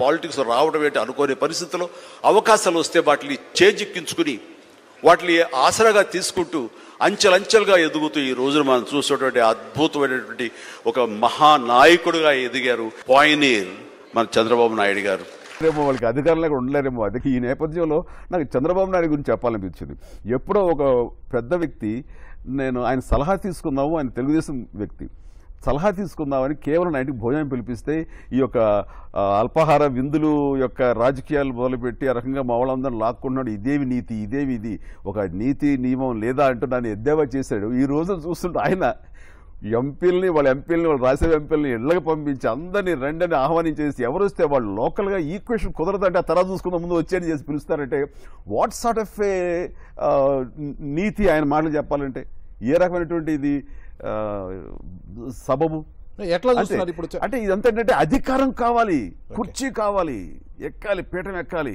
Politics రావడం ఏంటి అనుకోని పరిస్థితుల్లో అవకాశాలు వస్తే వాటిని చేజిక్కించుకుని వాటిని ఆసరాగా తీసుకుంటూ అంచెలంచెలుగా ఎదుగుతూ ఈ రోజున మనం చూసేటువంటి అద్భుతమైనటువంటి ఒక మహానాయకుడిగా ఎదిగారు పాయనీర్ మన చంద్రబాబు నాయుడు గారు. రేమో వాళ్ళకి అధికారంలో కూడా ఉండలేరేమో. అది ఈ నేపథ్యంలో నాకు చంద్రబాబు నాయుడు గురించి చెప్పాలనిపించింది. ఎప్పుడో ఒక పెద్ద వ్యక్తి ఆయన సలహా తీసుకుందాము, ఆయన తెలుగుదేశం వ్యక్తి సలహా తీసుకుందామని కేవలం నైట్కి భోజనం పిలిపిస్తే ఈ యొక్క అల్పాహార విందులు యొక్క రాజకీయాలు మొదలుపెట్టి ఆ రకంగా మా వాళ్ళందరూ లాక్కున్నాడు. ఇదేవి నీతి, ఇదేవి ఇది, ఒక నీతి నియమం లేదా అంటూ దాన్ని ఎద్దేవా చేశాడు. ఈ రోజు చూస్తుంటే ఆయన వాళ్ళ ఎంపీలని వాళ్ళు రాసే ఎంపీలని ఇళ్ళకి పంపించి అందరినీ రెండని ఆహ్వానించేసి ఎవరు వస్తే వాళ్ళు లోకల్గా ఈక్వేషన్ కుదరదంటే ఆ తర్వాత చూసుకుందాం ముందు వచ్చేది చేసి పిలుస్తారంటే వాట్ సార్ట్ ఆఫ్ ఏ నీతి ఆయన మాటలు చెప్పాలంటే ఏ రకమైనటువంటి ఇది సబబు ఎట్లా చూస్తున్నారు ఇప్పుడు? అంటే ఇదంతా ఏంటంటే అధికారం కావాలి, కుర్చీ కావాలి, ఎక్కాలి, పీఠం ఎక్కాలి.